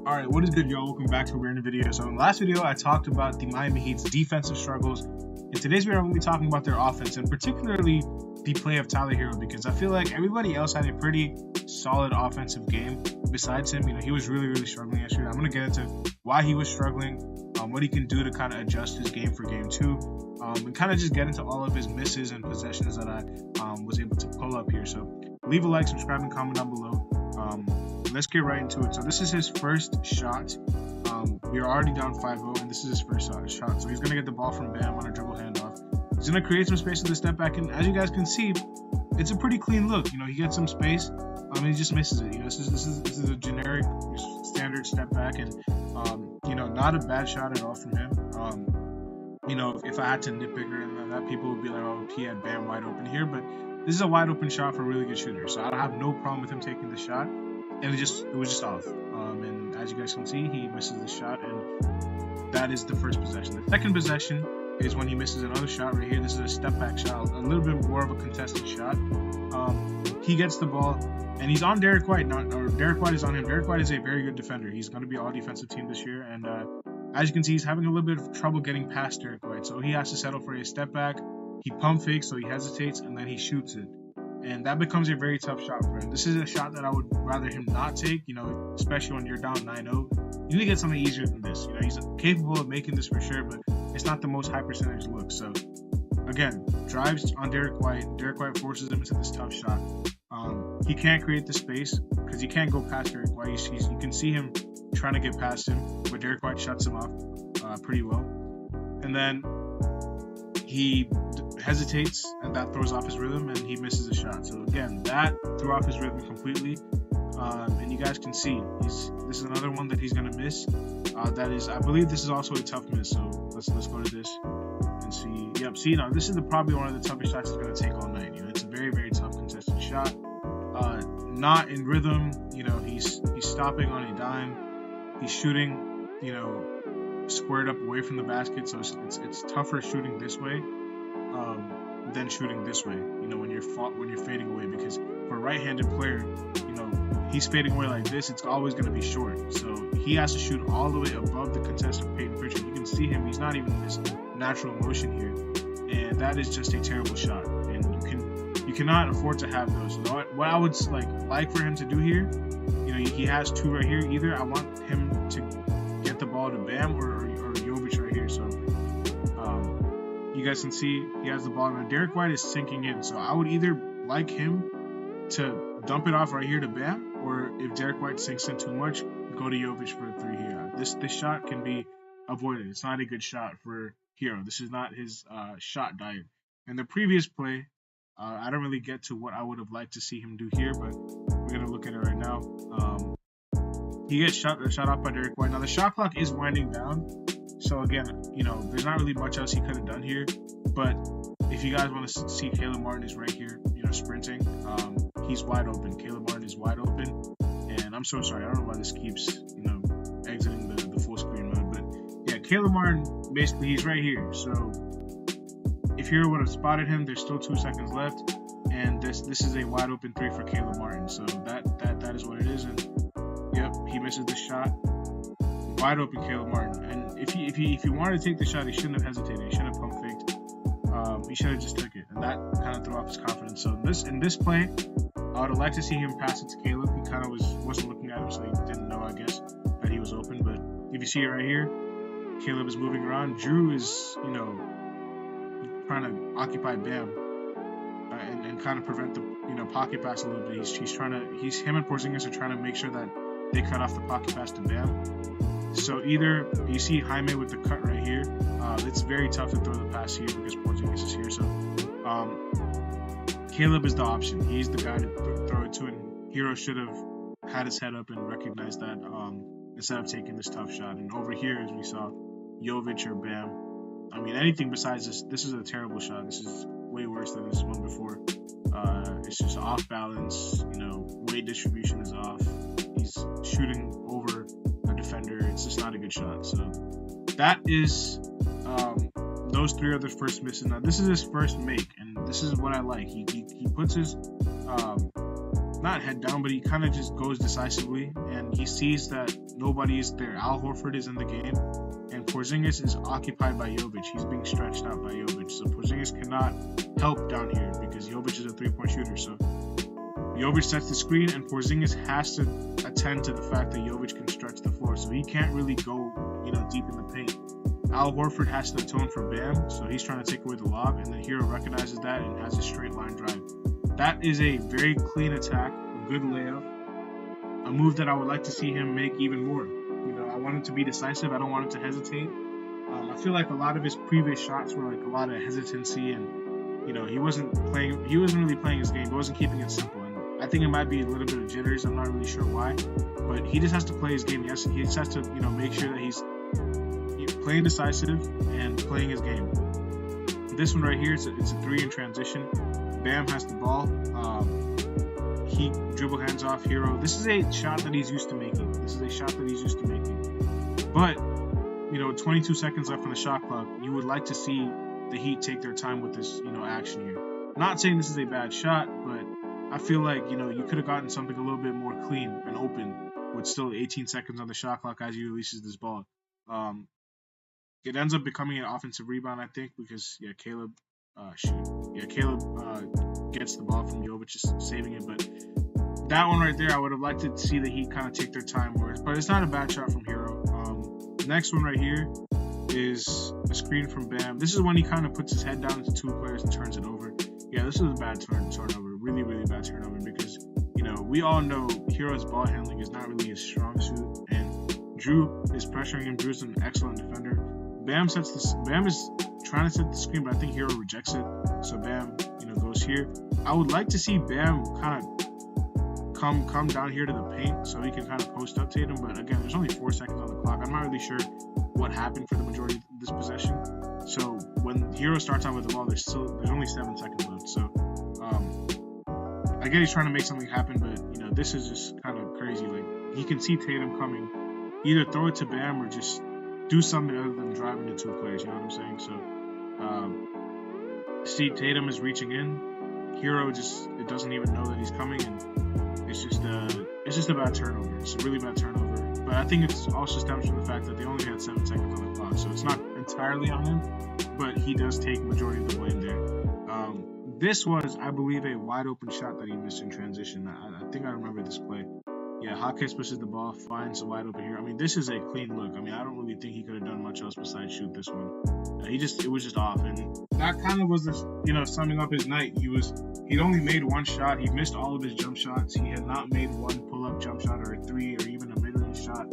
Alright, what is good, y'all? Welcome back to a brand new video. So in the last video, I talked about the Miami Heat's defensive struggles. In today's video, I'm going to be talking about their offense, and particularly the play of Tyler Herro, because I feel like everybody else had a pretty solid offensive game besides him. You know, he was really struggling yesterday. I'm going to get into why he was struggling, what he can do to kind of adjust his game for game two, and kind of just get into all of his misses and possessions that I was able to pull up here. So leave a like, subscribe, and comment down below. Let's get right into it. So this is his first shot. We are already down 5-0, and this is his first shot. So he's going to get the ball from Bam on a dribble handoff. He's going to create some space with the step back, and as you guys can see, it's a pretty clean look. You know, he gets some space, and he just misses it. You know, this is a generic, standard step back, and you know, not a bad shot at all from him. You know, if I had to nitpick or that, people would be like, oh, he had Bam wide open here, but this is a wide open shot for a really good shooter. So I have no problem with him taking the shot. And it was just off. And as you guys can see, he misses the shot, and that is the first possession. The second possession is when he misses another shot right here. This is a step back shot, a little bit more of a contested shot. He gets the ball, and he's on Derek White. Derek White is on him. Derek White is a very good defender. He's going to be all defensive team this year, and as you can see, he's having a little bit of trouble getting past Derek White. So he has to settle for a step back. He pump fakes, so he hesitates, and then he shoots it. And that becomes a very tough shot for him. This is a shot that I would rather him not take, you know, especially when you're down 9-0. You need to get something easier than this. You know, he's capable of making this for sure, but it's not the most high percentage look. So, again, drives on Derek White. Derek White forces him into this tough shot. He can't create the space because he can't go past Derek White. You can see him trying to get past him, but Derek White shuts him off pretty well. And then he hesitates, and that throws off his rhythm, and he misses a shot. So again, that threw off his rhythm completely. And you guys can see this is another one that he's gonna miss. That is, I believe this is also a tough miss. So let's go to this and see. Yep, see now this is probably one of the toughest shots he's gonna take all night. You know, it's a very tough contested shot. Not in rhythm. You know, he's stopping on a dime. He's shooting, you know, squared up away from the basket, so it's tougher shooting this way than shooting this way. You know, when you're fading away, because for a right-handed player, you know, he's fading away like this, it's always going to be short. So he has to shoot all the way above the contested Peyton Pritchard. You can see him; he's not even in this natural motion here, and that is just a terrible shot. And you cannot afford to have those. You know, what I would like for him to do here, you know, he has two right here. Either I want him to get the ball to Bam or Jovic right here. So you guys can see he has the ball, and Derek White is sinking in. So I would either like him to dump it off right here to Bam, or if Derek White sinks in too much, go to Jovic for a three here. This shot can be avoided. It's not a good shot for Herro. This is not his shot diet. In the previous play, I don't really get to what I would have liked to see him do here, but we're gonna look at it right now. He gets shot off by Derek White. Now the shot clock is winding down, so again, you know, there's not really much else he could have done here. But if you guys want to see, Caleb Martin is right here, you know, sprinting. He's wide open. Caleb Martin is wide open, and I'm so sorry. I don't know why this keeps, you know, exiting the full screen mode. But yeah, Caleb Martin, basically, he's right here. So if Herro would have spotted him, there's still 2 seconds left, and this is a wide open three for Caleb Martin. So that is what it is. And yep, he misses the shot. Wide open Caleb Martin. And if he wanted to take the shot, he shouldn't have hesitated. He shouldn't have pump faked. He should have just took it. And that kind of threw off his confidence. So in this play, I would have liked to see him pass it to Caleb. He kind of wasn't looking at him, so he didn't know, I guess, that he was open. But if you see it right here, Caleb is moving around. Drew is, you know, trying to occupy Bam and kind of prevent the, you know, pocket pass a little bit. Him and Porzingis are trying to make sure that they cut off the pocket pass to Bam. So either you see Jaime with the cut right here. It's very tough to throw the pass here because Porzingis is here. So Caleb is the option. He's the guy to throw it to, and Herro should have had his head up and recognized that instead of taking this tough shot. And over here, as we saw, Jovic or Bam. I mean, anything besides this. This is a terrible shot. This is way worse than this one before. It's just off balance. You know, weight distribution is off. He's shooting over a defender. It's just not a good shot. So that is those three are the first misses. Now this is his first make, and this is what I like. He puts his not head down, but he kind of just goes decisively, and he sees that nobody is there. Al Horford is in the game, and Porzingis is occupied by Jovic. He's being stretched out by Jovic, so Porzingis cannot help down here because Jovic is a three-point shooter. So Jovic sets the screen, and Porzingis has to attend to the fact that Jovic can stretch the floor, so he can't really go, deep in the paint. Al Horford has to atone for Bam, so he's trying to take away the lob, and then Herro recognizes that and has a straight line drive. That is a very clean attack, a good layup, a move that I would like to see him make even more. I want him to be decisive. I don't want him to hesitate. I feel like a lot of his previous shots were like a lot of hesitancy, and he wasn't really playing his game. He wasn't keeping it simple. And I think it might be a little bit of jitters. I'm not really sure why, but he just has to play his game. He just has to make sure that he's playing decisive and playing his game. This one right here, it's a three in transition. Bam has the ball. He dribble hands off Herro. This is a shot that he's used to making. But 22 seconds left on the shot clock. You would like to see the Heat take their time with this, action here. Not saying this is a bad shot, but I feel like you could have gotten something a little bit more clean and open with still 18 seconds on the shot clock as he releases this ball. It ends up becoming an offensive rebound, I think, because Caleb gets the ball from Jovic, just saving it. But that one right there, I would have liked to see the Heat kind of take their time with it. But it's not a bad shot from Herro. Next one right here is a screen from Bam. This is when he kind of puts his head down into two players and turns it over. Yeah, this was a bad turnover. Really, really bad turnover because, we all know Herro's ball handling is not really his strong suit. And Drew is pressuring him. Drew's an excellent defender. Bam is trying to set the screen, but I think Herro rejects it. So Bam, goes here. I would like to see Bam kind of come down here to the paint so he can kind of post up Tatum. But again, there's only 4 seconds on the clock. I'm not really sure what happened for the majority of this possession. So when Herro starts out with the ball, there's only 7 seconds left. So I get he's trying to make something happen, but this is just kind of crazy. Like, he can see Tatum coming. Either throw it to Bam or just do something other than driving the two players. You know what I'm saying? So see, Tatum is reaching in. Herro it doesn't even know that he's coming, and it's just a bad turnover. It's a really bad turnover. But I think it's also stems from the fact that they only had 7 seconds on the clock, so it's not entirely on him, but he does take majority of the blame there. This was, I believe, a wide open shot that he missed in transition. I think I remember this play. Yeah, Hawkins pushes the ball, finds a wide open here. I mean, this is a clean look. I mean, I don't really think he could have done much else besides shoot this one. It was just off, and that kind of was the, summing up his night. He'd only made one shot. He missed all of his jump shots. He had not made one pull-up jump shot or a three or even a mid-range shot.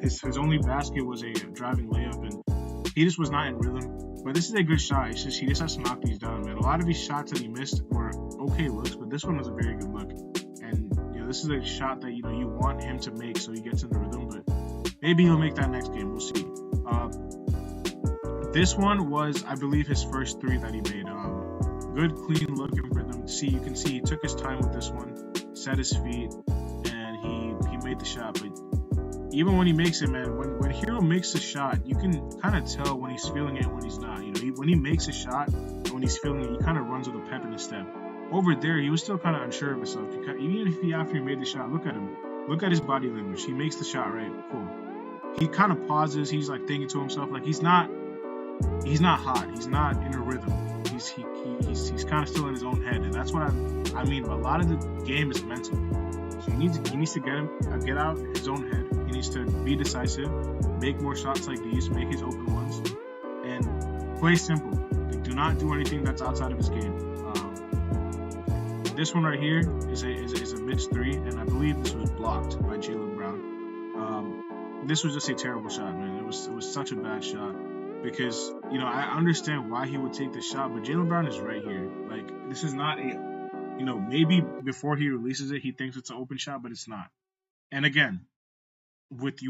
His only basket was a driving layup, and he just was not in rhythm. But this is a good shot. It's just he just has to knock these down, man. A lot of these shots that he missed were okay looks, but this one was a very good look. And this is a shot that you want him to make so he gets in the rhythm, but maybe he'll make that next game. We'll see. This one was, I believe, his first three that he made. Good, clean look in rhythm. You can see he took his time with this one, set his feet, and he made the shot. But even when he makes it, man, when Herro makes a shot, you can kind of tell when he's feeling it and when he's not. When he makes a shot, when he's feeling it, he kind of runs with a pep in his step. Over there, he was still kind of unsure of himself. Even if after he made the shot, look at him. Look at his body language. He makes the shot, right? Cool. He kind of pauses. He's like thinking to himself, like he's not hot. He's not in a rhythm. He's kind of still in his own head, and that's what I mean. A lot of the game is mental. So he needs to get out his own head. He needs to be decisive, make more shots like these, make his open ones, and play simple. Like, do not do anything that's outside of his game. This one right here is a mid three, and I believe this was blocked by Jaylen Brown. This was just a terrible shot, man. It was such a bad shot because I understand why he would take the shot, but Jaylen Brown is right here. Like, this is not a maybe before he releases it he thinks it's an open shot, but it's not. And again, with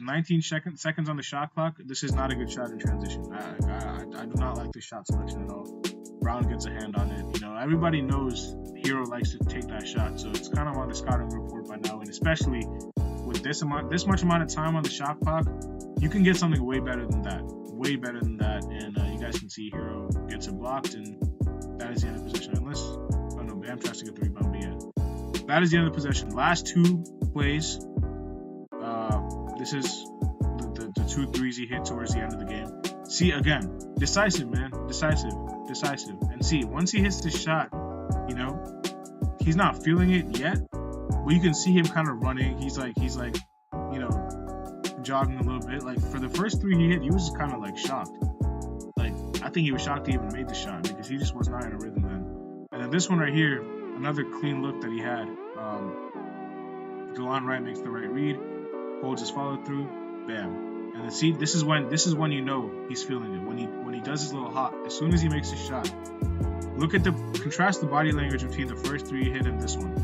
19 seconds on the shot clock, this is not a good shot in transition. I do not like this shot selection at all. Brown gets a hand on it. Everybody knows Herro likes to take that shot, so it's kind of on the scouting report by now. And especially with this much amount of time on the shot clock, you can get something way better than that. And you guys can see Herro gets it blocked, and that is the end of the possession. Bam tries to get the rebound, but yeah, that is the end of the possession. Last two plays. This is the 2 threes he hit towards the end of the game. See, again, decisive, man. Decisive. And see, once he hits this shot, you know, he's not feeling it yet, but you can see him kind of running. He's like, you know, jogging a little bit. Like, for the first 3 he hit, he was just kind of like shocked. Like, I think he was shocked he even made the shot because he just was not in a rhythm then. And then this one right here, another clean look that he had. Delon Wright makes the right read, holds his follow through, bam. And then see, this is when you know he's feeling it. When he does his little hop, as soon as he makes his shot. Look at contrast the body language between the first 3 he hit and this one.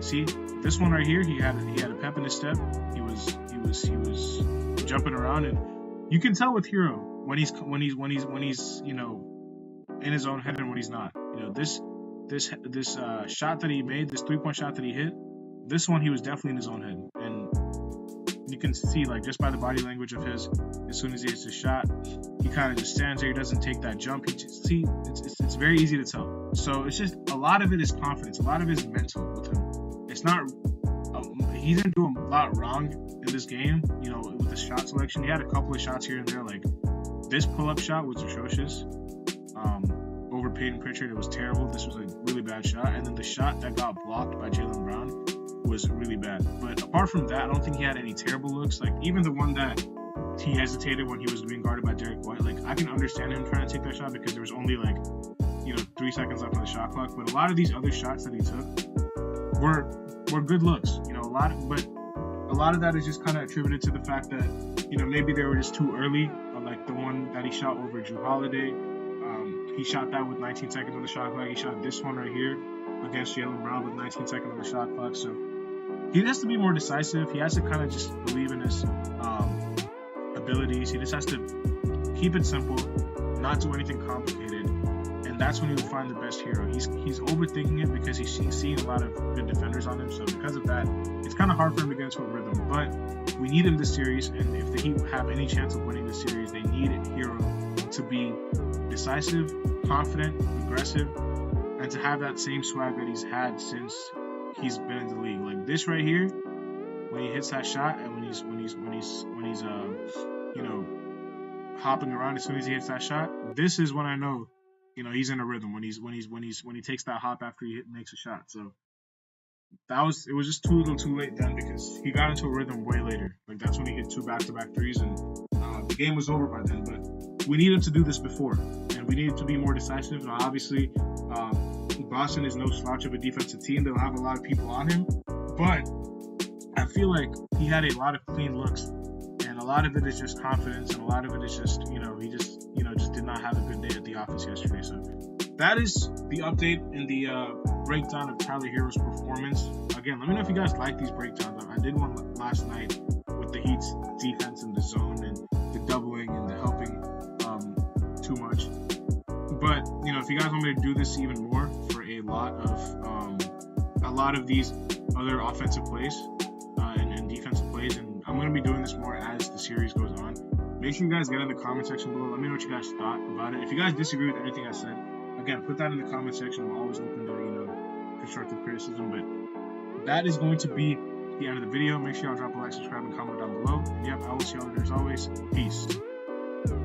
See, this one right here, he had a pep in his step. He was jumping around, and you can tell with Herro when he's you know, in his own head and when he's not. You know, this shot that he made, this 3-point shot that he hit, this one he was definitely in his own head, and you can see, like, just by the body language of his, as soon as he hits his shot, he kind of just stands there. He doesn't take that jump. It's very easy to tell. So it's just a lot of it is confidence. A lot of it is mental with him. It's not. He didn't do a lot wrong in this game. You know, with the shot selection, he had a couple of shots here and there. Like this pull-up shot was atrocious. Over Peyton Pritchard, it was terrible. This was a really bad shot, and then the shot that got blocked by Jaylen Brown was really bad. But apart from that, I don't think he had any terrible looks. Like even the one that he hesitated when he was being guarded by Derek White, like I can understand him trying to take that shot because there was only like, you know, 3 seconds left on the shot clock. But a lot of these other shots that he took were good looks. You know, a lot of that is just kind of attributed to the fact that, you know, maybe they were just too early. Like the one that he shot over Drew Holiday, he shot that with 19 seconds on the shot clock. He shot this one right here against Jaylen Brown with 19 seconds on the shot clock. So he has to be more decisive. He has to kind of just believe in his abilities. He just has to keep it simple, not do anything complicated, and that's when he will find the best Herro. He's overthinking it because he's seeing a lot of good defenders on him. So because of that, it's kind of hard for him to get into a rhythm. But we need him this series, and if the Heat have any chance of winning this series, they need Herro to be decisive, confident, aggressive, and to have that same swag that he's had since he's been in the league. Like this right here, when he hits that shot, and when he's you know, hopping around as soon as he hits that shot, this is when I know, you know, he's in a rhythm. When he takes that hop after he makes a shot. So it was just too little too late then, because he got into a rhythm way later. Like that's when he hit 2 back-to-back threes, and the game was over by then. But we needed to do this before, and we needed to be more decisive. Now, obviously, Boston is no slouch of a defensive team. They'll have a lot of people on him, but I feel like he had a lot of clean looks, and a lot of it is just confidence, and a lot of it is just, you know, he just did not have a good day at the office yesterday. So that is the update and the breakdown of Tyler Herro's performance. Again, let me know if you guys like these breakdowns. I did one last night with the Heat's defense in the zone and the doubling and the helping too much. But, you know, if you guys want me to do this even more for a lot of these other offensive plays and defensive plays, and I'm going to be doing this more as the series goes on, make sure you guys get in the comment section below. Let me know what you guys thought about it. If you guys disagree with anything I said, again, put that in the comment section. I'm always open to, you know, constructive criticism. But that is going to be the end of the video. Make sure y'all drop a like, subscribe, and comment down below. Yep, I will see y'all there as always. Peace.